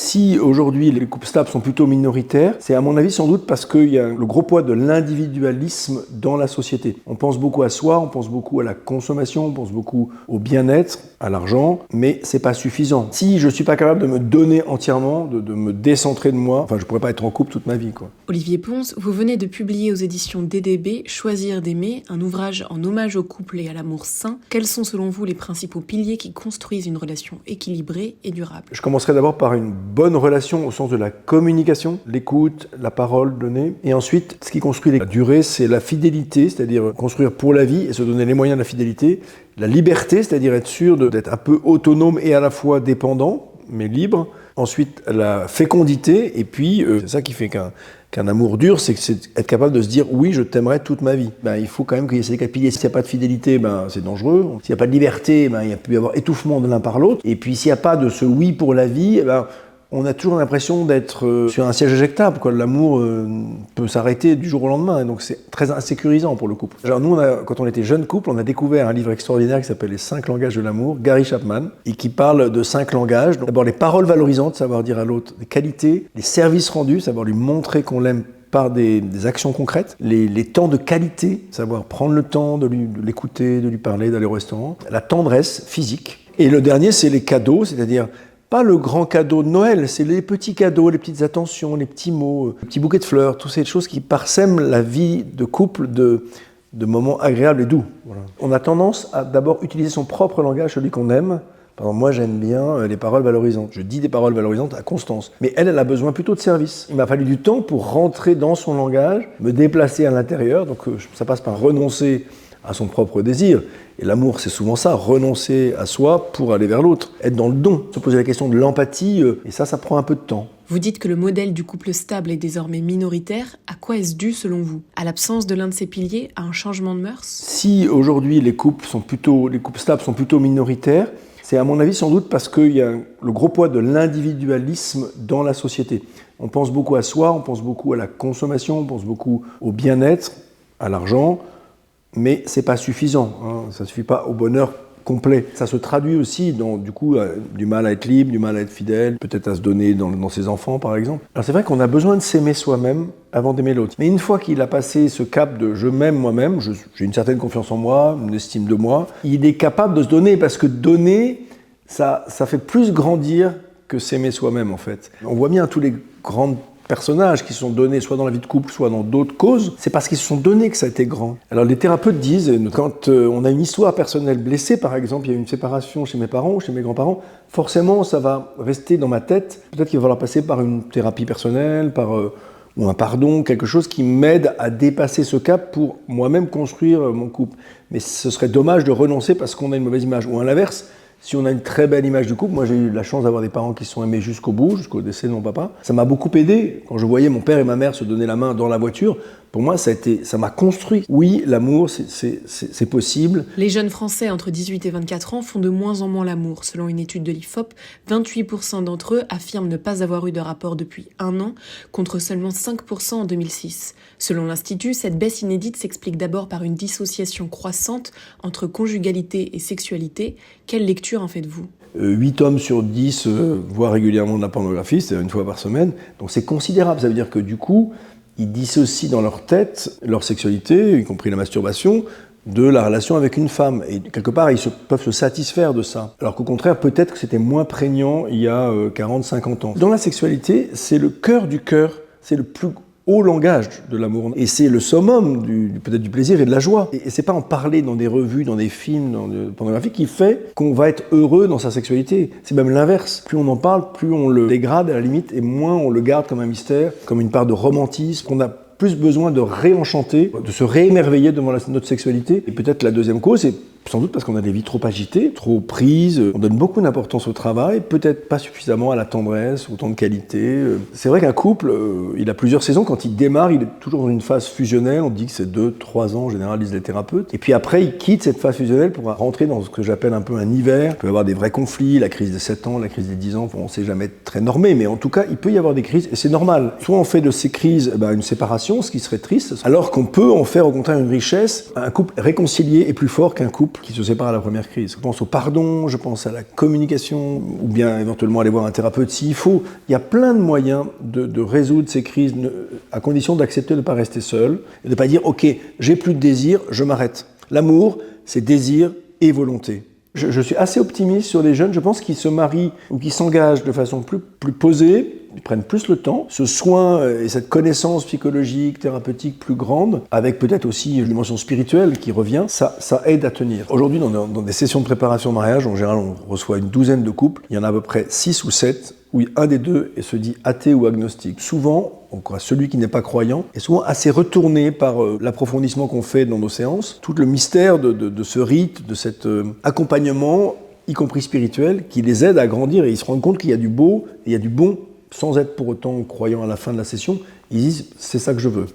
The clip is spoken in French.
Si aujourd'hui les couples stables sont plutôt minoritaires, c'est à mon avis sans doute parce qu'il y a le gros poids de l'individualisme dans la société. On pense beaucoup à soi, on pense beaucoup à la consommation, on pense beaucoup au bien-être, à l'argent, mais c'est pas suffisant. Si je suis pas capable de me donner entièrement, de me décentrer de moi, enfin je pourrais pas être en couple toute ma vie, quoi. Olivier Pons, vous venez de publier aux éditions DDB Choisir d'aimer, un ouvrage en hommage au couple et à l'amour sain. Quels sont selon vous les principaux piliers qui construisent une relation équilibrée et durable? Je commencerai d'abord par une bonne relation au sens de la communication, l'écoute, la parole donnée. Et ensuite, ce qui construit la durée, c'est la fidélité, c'est-à-dire construire pour la vie et se donner les moyens de la fidélité. La liberté, c'est-à-dire être sûr d'être un peu autonome et à la fois dépendant, mais libre. Ensuite, la fécondité, et puis c'est ça qui fait qu'un amour dur, c'est être capable de se dire « oui, je t'aimerai toute ma vie ». Il faut quand même qu'il y ait ces quatre piliers. S'il n'y a pas de fidélité, c'est dangereux. S'il n'y a pas de liberté, il peut y avoir étouffement de l'un par l'autre. Et puis s'il n'y a pas de ce « oui » pour la vie, on a toujours l'impression d'être sur un siège éjectable, quoi. L'amour peut s'arrêter du jour au lendemain, et donc c'est très insécurisant pour le couple. Genre nous, quand on était jeune couple, on a découvert un livre extraordinaire qui s'appelle « Les 5 langages de l'amour », Gary Chapman, et qui parle de 5 langages. D'abord les paroles valorisantes, savoir dire à l'autre des qualités, les services rendus, savoir lui montrer qu'on l'aime par des actions concrètes, les temps de qualité, savoir prendre le temps de l'écouter, de lui parler, d'aller au restaurant, la tendresse physique. Et le dernier, c'est les cadeaux, c'est-à-dire pas le grand cadeau de Noël, c'est les petits cadeaux, les petites attentions, les petits mots, les petits bouquets de fleurs, toutes ces choses qui parsèment la vie de couple de moments agréables et doux. Voilà. On a tendance à d'abord utiliser son propre langage, celui qu'on aime. Par exemple, moi j'aime bien les paroles valorisantes. Je dis des paroles valorisantes à Constance. Mais elle a besoin plutôt de service. Il m'a fallu du temps pour rentrer dans son langage, me déplacer à l'intérieur. Donc ça passe par renoncer à son propre désir. Et l'amour, c'est souvent ça, renoncer à soi pour aller vers l'autre, être dans le don, se poser la question de l'empathie, et ça prend un peu de temps. Vous dites que le modèle du couple stable est désormais minoritaire. À quoi est-ce dû selon vous? À l'absence de l'un de ces piliers? À un changement de mœurs? Si aujourd'hui les couples stables sont plutôt minoritaires, c'est à mon avis sans doute parce qu'il y a le gros poids de l'individualisme dans la société. On pense beaucoup à soi, on pense beaucoup à la consommation, on pense beaucoup au bien-être, à l'argent, mais c'est pas suffisant, ça suffit pas au bonheur complet. Ça se traduit aussi dans, du coup, du mal à être libre, du mal à être fidèle, peut-être à se donner dans ses enfants, par exemple. Alors c'est vrai qu'on a besoin de s'aimer soi-même avant d'aimer l'autre. Mais une fois qu'il a passé ce cap de « je m'aime moi-même », j'ai une certaine confiance en moi, une estime de moi, il est capable de se donner, parce que donner, ça fait plus grandir que s'aimer soi-même, en fait. On voit bien tous les grands personnages qui se sont donnés soit dans la vie de couple, soit dans d'autres causes, c'est parce qu'ils se sont donnés que ça a été grand. Alors les thérapeutes disent, quand on a une histoire personnelle blessée, par exemple, il y a eu une séparation chez mes parents ou chez mes grands-parents, forcément ça va rester dans ma tête, peut-être qu'il va falloir passer par une thérapie personnelle, ou un pardon, quelque chose qui m'aide à dépasser ce cap pour moi-même construire mon couple. Mais ce serait dommage de renoncer parce qu'on a une mauvaise image, ou à l'inverse, si on a une très belle image du couple, moi j'ai eu la chance d'avoir des parents qui se sont aimés jusqu'au bout, jusqu'au décès de mon papa. Ça m'a beaucoup aidé. Quand je voyais mon père et ma mère se donner la main dans la voiture, pour moi ça m'a construit. Oui, l'amour, c'est possible. Les jeunes Français entre 18 et 24 ans font de moins en moins l'amour. Selon une étude de l'IFOP, 28% d'entre eux affirment ne pas avoir eu de rapport depuis 1 an, contre seulement 5% en 2006. Selon l'Institut, cette baisse inédite s'explique d'abord par une dissociation croissante entre conjugalité et sexualité. Quelle lecture en faites-vous ? 8 hommes sur 10 voient régulièrement de la pornographie, c'est une fois par semaine. Donc c'est considérable, ça veut dire que du coup, ils dissocient dans leur tête leur sexualité, y compris la masturbation, de la relation avec une femme. Et quelque part, peuvent se satisfaire de ça. Alors qu'au contraire, peut-être que c'était moins prégnant il y a 40-50 ans. Dans la sexualité, c'est le cœur du cœur, c'est le plus haut langage de l'amour. Et c'est le summum peut-être du plaisir et de la joie. Et c'est pas en parler dans des revues, dans des films, dans des pornographies qui fait qu'on va être heureux dans sa sexualité. C'est même l'inverse. Plus on en parle, plus on le dégrade à la limite, et moins on le garde comme un mystère, comme une part de romantisme, qu'on a plus besoin de réenchanter, de se réémerveiller devant notre sexualité. Et peut-être la deuxième cause, c'est sans doute parce qu'on a des vies trop agitées, trop prises, on donne beaucoup d'importance au travail, peut-être pas suffisamment à la tendresse, au temps de qualité. C'est vrai qu'un couple, il a plusieurs saisons. Quand il démarre, il est toujours dans une phase fusionnelle. On dit que c'est 2-3 ans en général, disent les thérapeutes. Et puis après, il quitte cette phase fusionnelle pour rentrer dans ce que j'appelle un peu un hiver. Il peut y avoir des vrais conflits, la crise des 7 ans, la crise des 10 ans. On ne sait jamais être très normé, mais en tout cas, il peut y avoir des crises et c'est normal. Soit on fait de ces crises une séparation, ce qui serait triste, alors qu'on peut en faire au contraire une richesse. Un couple réconcilié est plus fort qu'un couple couples qui se séparent à la première crise. Je pense au pardon, je pense à la communication, ou bien éventuellement aller voir un thérapeute s'il faut. Il y a plein de moyens de résoudre ces crises, à condition d'accepter de ne pas rester seul, et de ne pas dire « Ok, j'ai plus de désir, je m'arrête ». L'amour, c'est désir et volonté. Je suis assez optimiste sur les jeunes, je pense qu'ils se marient ou qu'ils s'engagent de façon plus posée, ils prennent plus le temps, ce soin et cette connaissance psychologique, thérapeutique plus grande, avec peut-être aussi une dimension spirituelle qui revient, ça aide à tenir. Aujourd'hui, dans des sessions de préparation au mariage, en général, on reçoit une douzaine de couples, il y en a à peu près 6 ou 7 où un des deux se dit athée ou agnostique. Souvent, celui qui n'est pas croyant est souvent assez retourné par l'approfondissement qu'on fait dans nos séances, tout le mystère de ce rite, de cet accompagnement, y compris spirituel, qui les aide à grandir et ils se rendent compte qu'il y a du beau et il y a du bon, sans être pour autant croyant à la fin de la session. Ils disent « c'est ça que je veux ».